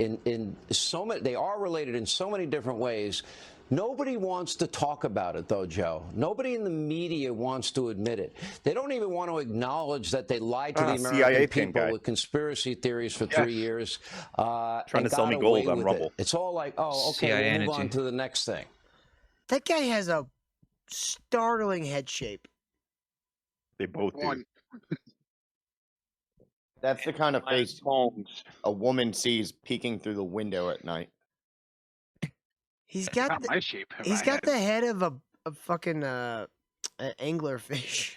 in so many. They are related in so many different ways. Nobody wants to talk about it, though, Joe. Nobody in the media wants to admit it. They don't even want to acknowledge that they lied to the American people with conspiracy theories for 3 years. Trying to sell me gold on Rumble. It's all like, oh, okay, we'll move on to the next thing. That guy has a startling head shape. They both do. That's the kind of face a woman sees peeking through the window at night. He's got my shape. He's got the head of a fucking an anglerfish.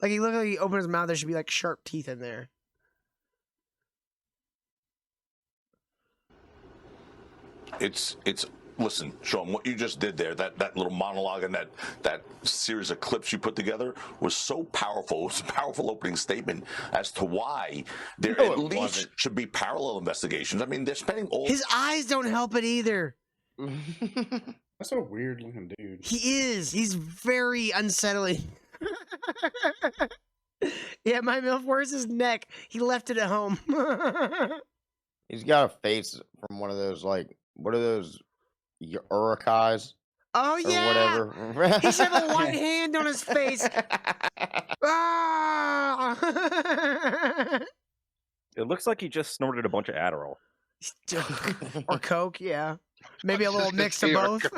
Like he looked like he opened his mouth. There should be like sharp teeth in there. It's. Listen, Sean, what you just did there, that little monologue and that series of clips you put together was so powerful. It was a powerful opening statement as to why there at least should be parallel investigations. I mean, they're spending all... His eyes don't help it either. That's a weird looking dude. He is. He's very unsettling. Yeah, my MILF, where's his neck? He left it at home. He's got a face from one of those, like, what are those... Urukais. Oh yeah, whatever. He should have a white hand on his face. Ah! It looks like he just snorted a bunch of Adderall. Or Coke, yeah. Maybe a little mix of both.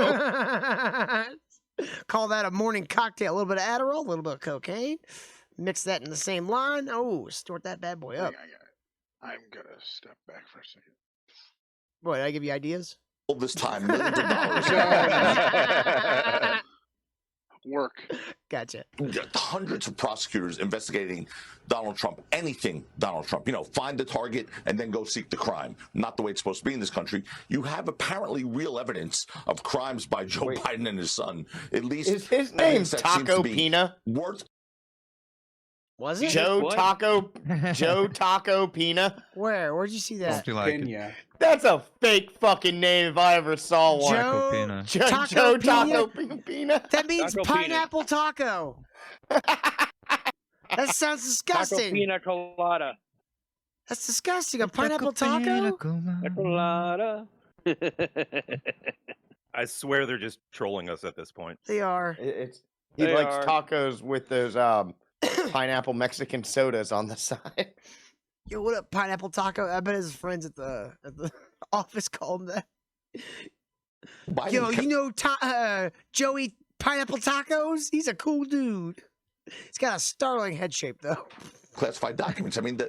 Call that a morning cocktail. A little bit of Adderall, a little bit of cocaine. Mix that in the same line. Oh, snort that bad boy up. I'm gonna step back for a second. Boy, did I give you ideas? All this time, millions of dollars. Work. Gotcha. Hundreds of prosecutors investigating Donald Trump, anything Donald Trump. You know, find the target and then go seek the crime. Not the way it's supposed to be in this country. You have apparently real evidence of crimes by Joe Biden and his son. At least is his name Taco Pina? Worth. Was it Joe Taco Pina? Where'd you see that? Pina. That's a fake fucking name if I ever saw one. Joe Taco Pina. That means taco pineapple taco. That sounds disgusting. Taco pina colada. That's disgusting. A pineapple taco? Colada. I swear they're just trolling us at this point. They are. He likes tacos with those pineapple Mexican sodas on the side. Yo, what up, pineapple taco? I bet his friends at the office called him that. Yo, you know Joey Pineapple Tacos? He's a cool dude. He's got a startling head shape, though. Classified documents. I mean,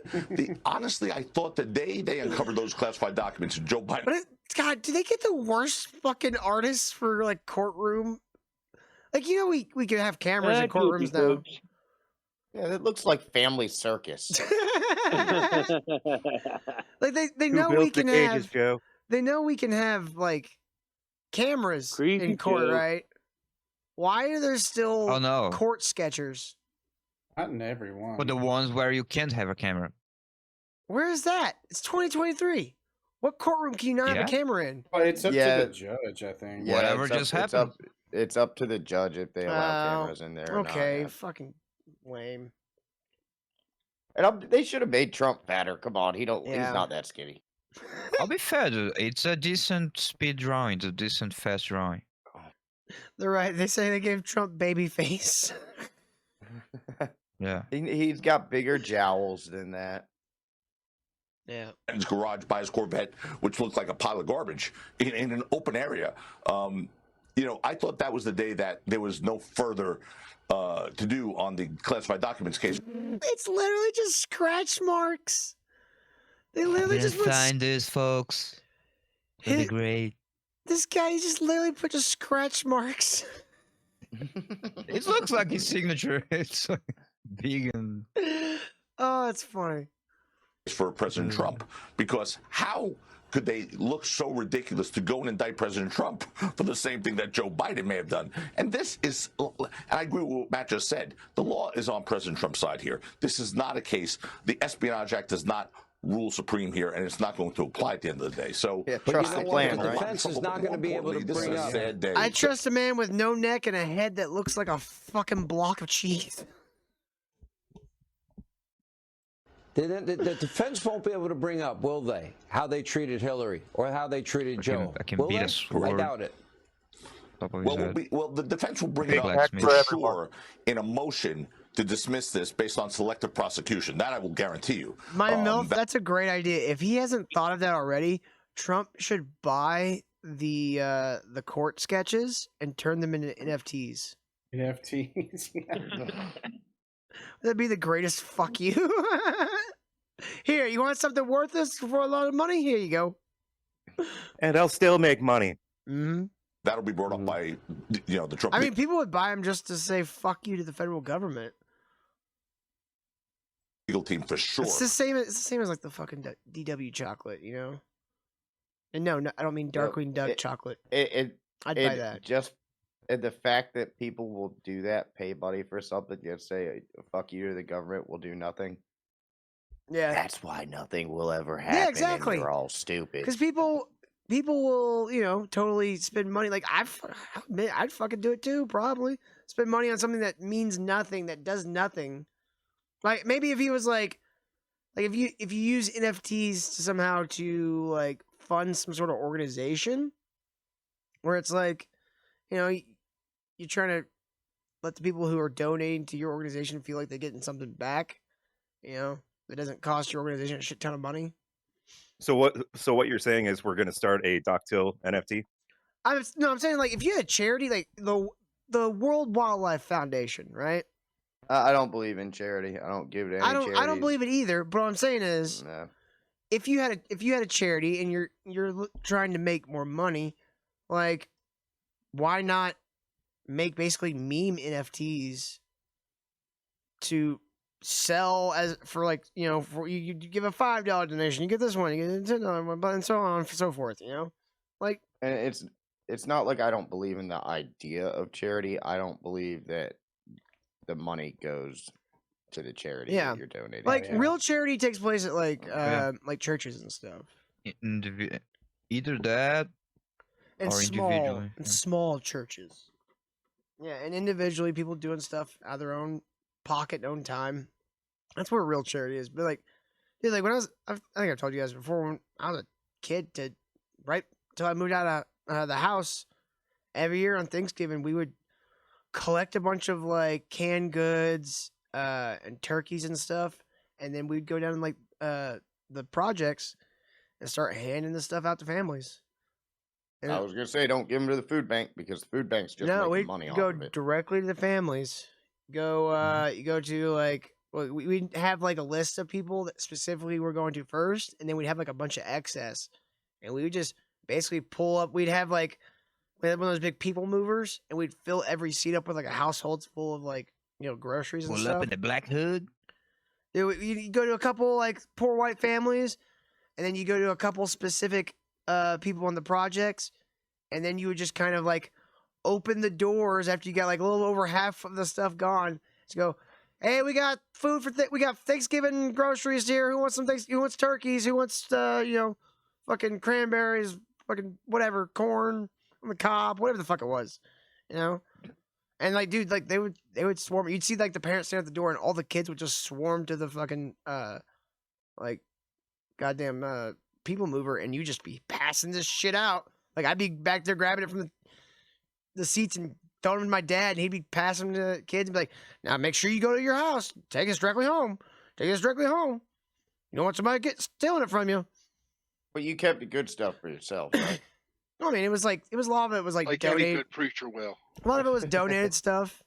honestly, I thought the day they uncovered those classified documents, Joe Biden. But God, do they get the worst fucking artists for like courtroom? Like, you know, we can have cameras in courtrooms now. Yeah, that looks like Family Circus. Like they know we can have. Joe? They know we can have like cameras in court, right? Why are there still court sketchers? Not in every one. But the ones where you can't have a camera. Where is that? It's 2023. What courtroom can you not have a camera in? Well, it's up to the judge, I think. Yeah, whatever just happened. It's up to the judge if they allow cameras in there. Okay, fucking lame. And they should have made Trump fatter. Come on, he's not that skinny. I'll be fair, dude. It's a decent speed drawing, it's a decent fast drawing. They're right. They say they gave Trump baby face. Yeah. He's got bigger jowls than that. Yeah. In his garage by his Corvette, which looked like a pile of garbage in an open area. You know, I thought that was the day that there was no further to do on the classified documents case. It's literally just scratch marks. They literally just find this, folks. It'll be great. This guy just literally put just scratch marks. It looks like his signature. It's like big and. Oh, it's funny. For President Trump, because how could they look so ridiculous to go and indict President Trump for the same thing that Joe Biden may have done? And this is, and I agree with what Matt just said, the law is on President Trump's side here. This is not a case. The Espionage Act does not rule supreme here, and it's not going to apply at the end of the day. So, trust the plan, right? The defense is not going to be able to bring up. I trust a man with no neck and a head that looks like a fucking block of cheese. The defense won't be able to bring up, will they, how they treated Hillary or how they treated Joe? I can will beat they? a sword. I doubt it. Well, the defense will bring it up for sure in a motion to dismiss this based on selective prosecution. That I will guarantee you. My MILF, that's a great idea. If he hasn't thought of that already, Trump should buy the court sketches and turn them into NFTs. NFTs. That'd be the greatest fuck you. Here, you want something worthless for a lot of money? Here you go. And I'll still make money. Mm-hmm. That'll be brought up by, the Trump. I mean, people would buy them just to say "fuck you" to the federal government. Legal team for sure. It's the same. It's the same as like the fucking DW chocolate, you know. And no, I don't mean Darkwing Duck chocolate. I'd buy that. Just the fact that people will do that, pay money for something, just say "fuck you" to the government, will do nothing. Yeah, that's why nothing will ever happen. Yeah, exactly. And you're all stupid. Because people will, totally spend money. Like I'd fucking do it too, probably. Spend money on something that means nothing, that does nothing. Like maybe if he was like if you use NFTs to somehow to like fund some sort of organization, where it's like, you're trying to let the people who are donating to your organization feel like they're getting something back, that doesn't cost your organization a shit ton of money. So what you're saying is we're going to start a Doc Till NFT? I'm saying like if you had a charity like the World Wildlife Foundation, right? I don't believe in charity. I don't give it any. I don't believe it either. But what I'm saying is, if you had a charity and you're trying to make more money, like why not make basically meme NFTs to sell as for like for you give a $5 donation, you get this one, you get a $10 one, and so on and so forth. Like, and it's not like I don't believe in the idea of charity. I don't believe that the money goes to the charity that you're donating. Like real charity takes place at like churches and stuff. Either that and or individually. Small churches. Yeah, and individually, people doing stuff out of their own pocket, own time. That's where real charity is. But dude, when I think I've told you guys before, when I was a kid, right till I moved out of the house, every year on Thanksgiving, we would collect a bunch of like canned goods and turkeys and stuff, and then we'd go down like the projects and start handing the stuff out to families. And I was gonna say, don't give them to the food bank because the food bank's just making money off of it. Go directly to the families. You go to like we'd have like a list of people that specifically we're going to first, and then we'd have like a bunch of excess, and we would just basically pull up. We had one of those big people movers, and we'd fill every seat up with like a household full of like groceries and Pull stuff. up in the black hood. You go to a couple like poor white families, and then you go to a couple specific people on the projects, and then you would just kind of like open the doors after you got like a little over half of the stuff gone to go, hey, we got food we got Thanksgiving groceries here. Who wants who wants turkeys? Who wants fucking cranberries, fucking whatever, corn on the cob, whatever the fuck it was, And like, dude, like they would swarm. You'd see like the parents stand at the door, and all the kids would just swarm to the fucking like goddamn people mover, and you just be passing this shit out. Like I'd be back there grabbing it from the seats and throwing them to my dad, and he'd be passing them to kids and be like, now make sure you go to your house. Take us directly home. You don't want somebody stealing it from you. But you kept the good stuff for yourself, right? I mean, it was a lot of it was like any good preacher will. A lot of it was donated stuff.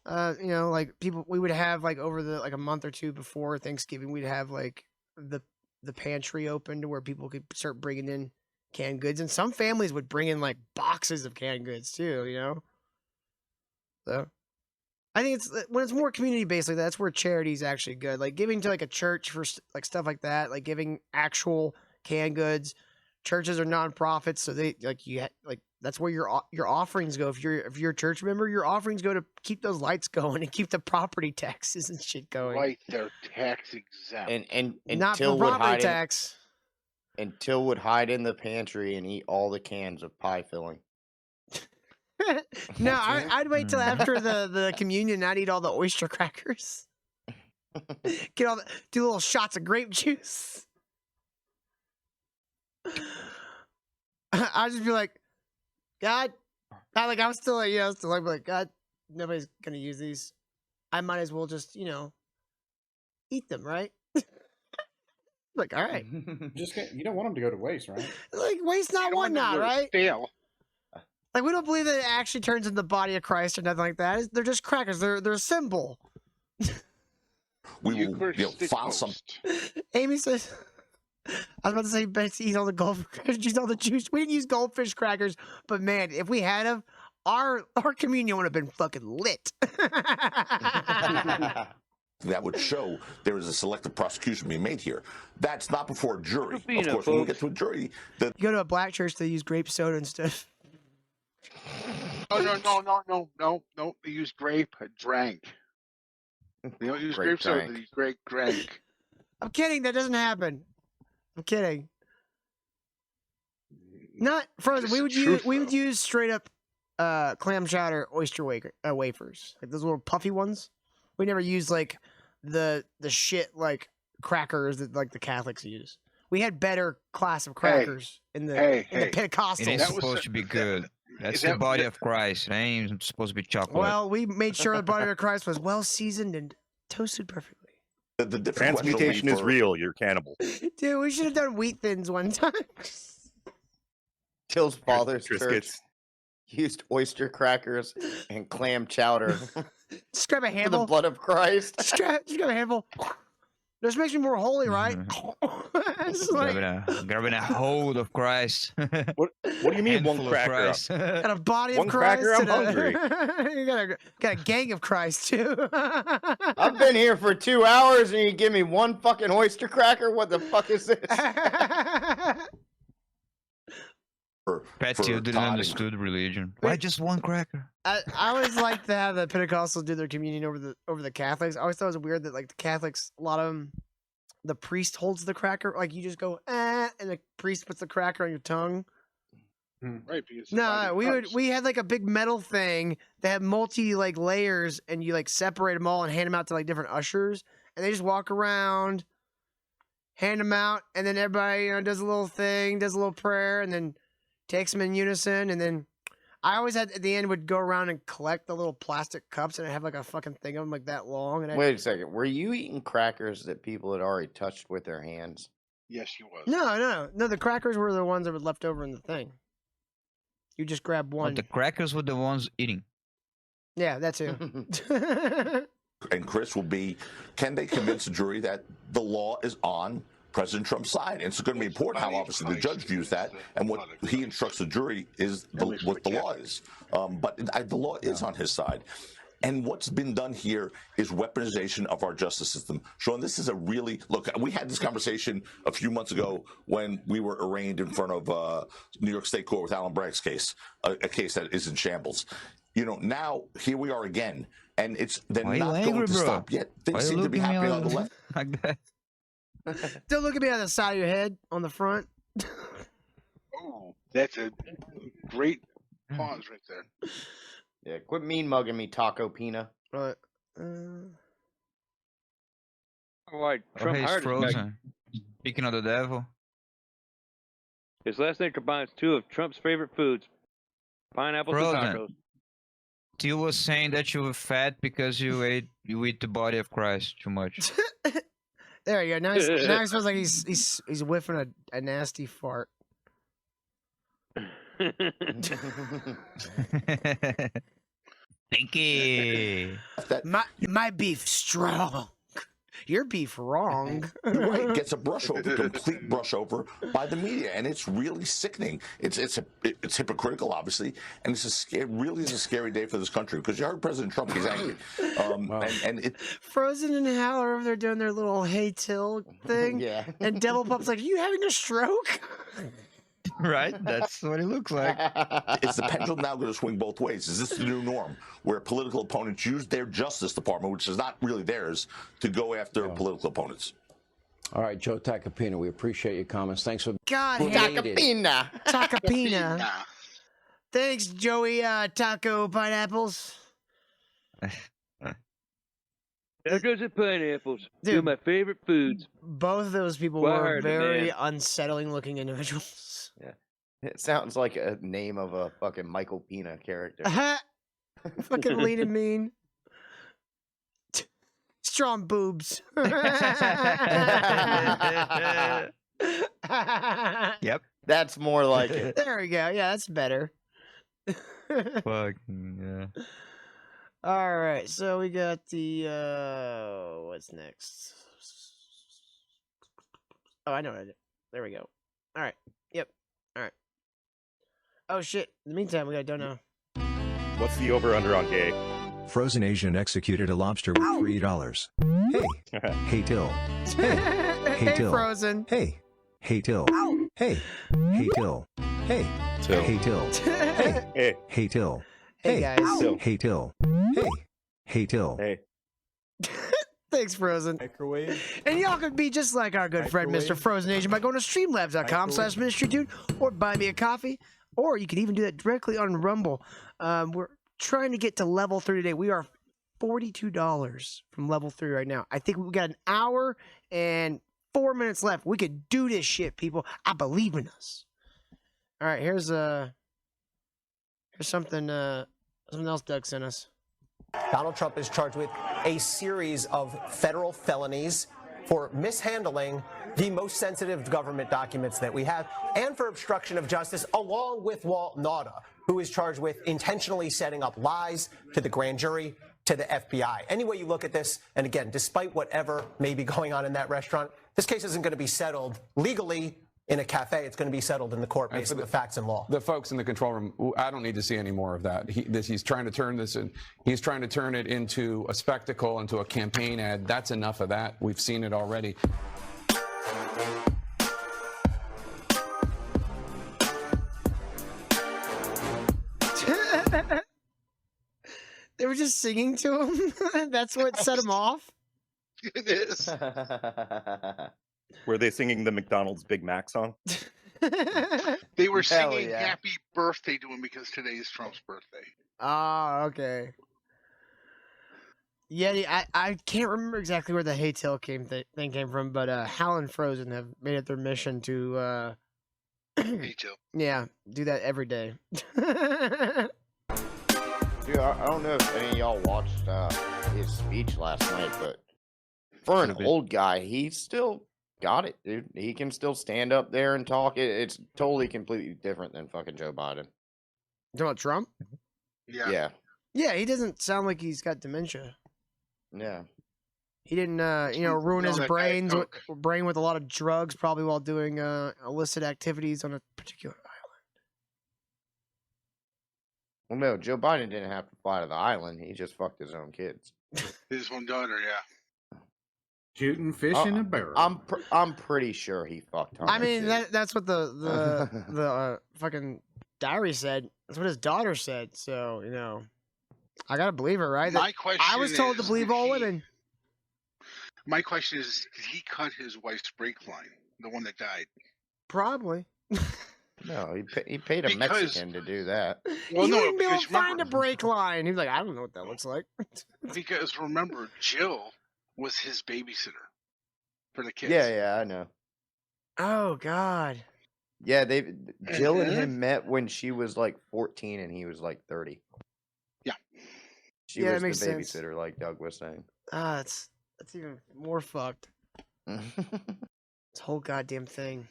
Like we would have like over like a month or two before Thanksgiving, we'd have like the pantry open to where people could start bringing in canned goods, and some families would bring in like boxes of canned goods too. So I think when it's more community based like that, that's where charity is actually good. Like giving to like a church for like stuff like that, like giving actual canned goods. Churches are nonprofits, so they that's where your offerings go. If you're a church member, your offerings go to keep those lights going and keep the property taxes and shit going. Right, they're tax exempt. And not for property tax. Until would hide in the pantry and eat all the cans of pie filling. No, I'd wait till after the communion. I'd eat all the oyster crackers. Get all the, do little shots of grape juice. I'd just be like, God, I was still like, still like, God, nobody's gonna use these. I might as well just, eat them, right? Like, all right. You don't want them to go to waste, right? Like, waste not, want not, right? Fail. Like, we don't believe that it actually turns into the body of Christ or nothing like that. They're just crackers. They're a symbol. We will file some. Amy says, I was about to say, Betsy, eat all the goldfish, use all the juice. We didn't use goldfish crackers, but man, if we had them, our communion would have been fucking lit. That would show there is a selective prosecution being made here. That's not before a jury. Of course, when we get to a jury, you go to a black church, they use grape soda and stuff. No. They use grape drank. They don't use grape soda. They use grape drank. I'm kidding. That doesn't happen. I'm kidding. Not frozen. We would use straight up clam chowder oyster wafers, like those little puffy ones. We never used like the shit like crackers that like the Catholics use. We had better class of crackers in the Pentecostal. It is supposed to be good. That's the body of Christ. It ain't supposed to be chocolate. Well, we made sure the body of Christ was well seasoned and toasted perfectly. The transmutation is real. You're cannibal. Dude, we should have done wheat thins one time. Till's father's church used oyster crackers and clam chowder. Just grab a For handful. the blood of Christ. Just grab a handful. This makes me more holy, right? Grabbing a hold of Christ. What do you mean one cracker? Got a body one of Christ. Cracker, I'm hungry. You got a gang of Christ too. I've been here for 2 hours and you give me one fucking oyster cracker? What the fuck is this? Pat still didn't understand religion. Why just one cracker? I always like to have the Pentecostals do their communion over the Catholics. I always thought it was weird that like the Catholics, a lot of them, the priest holds the cracker. Like you just go and the priest puts the cracker on your tongue. Right. No, we had like a big metal thing that had multi like layers, and you like separate them all and hand them out to like different ushers, and they just walk around, hand them out, and then everybody does a little thing, does a little prayer, and then takes them in unison, and then I always had at the end would go around and collect the little plastic cups, and I have like a fucking thing of them like that long. And Wait a second, were you eating crackers that people had already touched with their hands? Yes, you was. No. The crackers were the ones that were left over in the thing. You just grab one. But the crackers were the ones eating. Yeah, that too. And Chris will be, can they convince the jury that the law is on President Trump's side? And it's going to be important how obviously the judge views that, and what he instructs the jury is what the law is. But the law is on his side. And what's been done here is weaponization of our justice system. Sean, this is a really, look, we had this conversation a few months ago when we were arraigned in front of New York State Court with Alan Bragg's case, a case that is in shambles. Now here we are again, and they're not going to stop yet. Things seem to be happening on the left. Don't look at me on the side of your head, on the front. Oh, that's a great pause right there. Yeah, quit mean mugging me, Taco Pina. Right. Like Trump he's hired frozen. Speaking of the devil. His last name combines two of Trump's favorite foods, pineapples and tacos. Till was saying that you were fat because you eat the body of Christ too much. There you go. Now he smells like he's whiffing a nasty fart. Pinky. My beef strong. Your beef wrong. Right, gets a brush over, complete brush over by the media, and it's really sickening. It's hypocritical, obviously, and it really is a scary day for this country because you heard President Trump, he's angry, Frozen and Hal are over there doing their little hey Till thing, Yeah. and Devil Pup's like, "Are you having a stroke?" Right? That's what it looks like. Is the pendulum now going to swing both ways? Is this the new norm where political opponents use their Justice Department, which is not really theirs, to go after political opponents? All right, Joe Tacopina, we appreciate your comments. Thanks for God, Tacopina. Thanks, Joey Taco Pineapples. Tacos and pineapples. Two Dude. of my favorite foods. Both of those people Well, I were heard it, very man. unsettling looking individuals. Yeah. It sounds like a name of a fucking Michael Pena character. Fucking lean and mean. Strong boobs. Yep. That's more like it. There we go. Yeah, that's better. Fucking yeah. All right, so we got the what's next? Oh, I know what I did. There we go. All right. Yep. All right. Oh shit. In the meantime, we got don't know. What's the over/under on gay? Frozen Asian executed a lobster with $3. Hey. Hey, Till. Hey. Hey, Till. Frozen. Hey. Hey, Till. Hey. Hey, Till. Hey. Till. Hey, Till. Hey. Hey. Hey, Till. Hey, guys. Till. Hey, Till. Hey. Hey, Till. Hey. Thanks, Frozen. Microwave. And y'all could be just like our good friend, Mr. Frozen Asian, by going to streamlabs.com/ministrydude or buy me a coffee. Or you could even do that directly on Rumble. We're trying to get to level 3 today. We are $42 from level 3 right now. I think we got an hour and 4 minutes left. We could do this shit, people. I believe in us. All right, here's something else Doug sent us. Donald Trump is charged with a series of federal felonies for mishandling the most sensitive government documents that we have and for obstruction of justice, along with Walt Nauta, who is charged with intentionally setting up lies to the grand jury, to the FBI. Any way you look at this, and again, despite whatever may be going on in that restaurant, this case isn't going to be settled legally in a cafe. It's going to be settled in the court based on the facts and law. The folks in the control room, I don't need to see any more of that. He's trying to turn this in. He's trying to turn it into a spectacle, into a campaign ad. That's enough of that. We've seen it already. They were just singing to him. That's what set him off. It is. Were they singing the McDonald's Big Mac song? They were Hell singing yeah. happy birthday to him because today is Trump's birthday. Ah, okay. Yeah, I can't remember exactly where the Hey Till thing came from, but Hal and Frozen have made it their mission to Hey, Joe. yeah, do that every day. Dude, I don't know if any of y'all watched his speech last night, but for an old guy, he's still got it, dude. He can still stand up there and talk. It's totally completely different than fucking Joe Biden. You about Trump? Yeah. Yeah, he doesn't sound like he's got dementia. Yeah. He didn't, ruin his that brain with a lot of drugs, probably while doing illicit activities on a particular island. Well, no, Joe Biden didn't have to fly to the island. He just fucked his own kids. His one daughter, yeah. Shooting fish in a barrel. I'm pretty sure he fucked her. I mean, that's what the fucking diary said. That's what his daughter said. So, I gotta believe her, right? My question I was told to is, believe did all he- women. My question is, did he cut his wife's brake line? The one that died? Probably. No, he paid a Because- Mexican to do that. Well, you no, wouldn't be able because to find a remember- brake line. He was like, I don't know what that looks like. Because remember, Jill was his babysitter for the kids. Yeah, I know. Oh God. Yeah, Jill and him met when she was like 14 and he was like 30. Yeah. She Yeah, was that makes the sense. babysitter, like Doug was saying. Ah, that's even more fucked. This whole goddamn thing.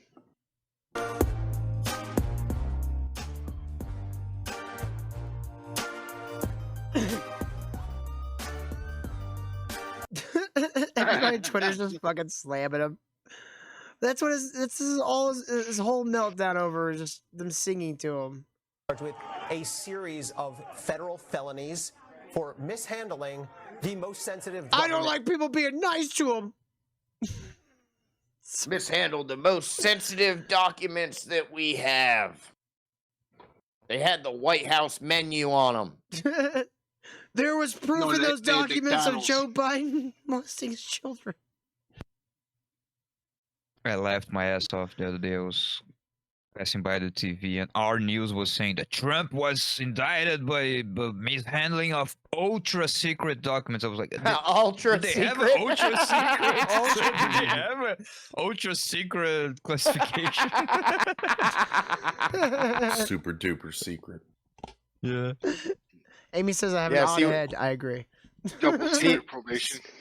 Everybody on Twitter's just fucking slamming him. That's what this is all his whole meltdown over, is just them singing to him. Charged with a series of federal felonies for mishandling the most sensitive I don't government- like people being nice to him. Mishandled the most sensitive documents that we have. They had the White House menu on them. There was proof No, in they- those they had documents of McDonald's. Joe Biden molesting his children. I laughed my ass off the other day. It was passing by the TV, and our news was saying that Trump was indicted by mishandling of ultra secret documents. I was like, ultra they secret. have an ultra secret. Do they have an ultra secret classification? Super duper secret. Yeah. Amy says I have an odd head. I agree.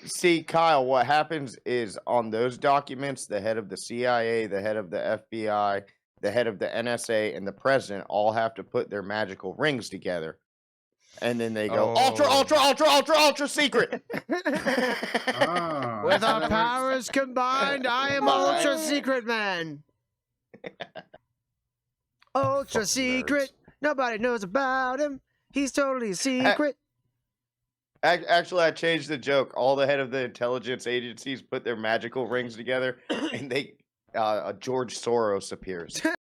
See, Kyle, what happens is on those documents, the head of the CIA, the head of the FBI, the head of the NSA, and the president all have to put their magical rings together. And then they go, ultra secret. With our powers combined, I am ultra secret man. Ultra secret. Nobody knows about him. He's totally secret. Actually, I changed the joke. All the head of the intelligence agencies put their magical rings together, and George Soros appears.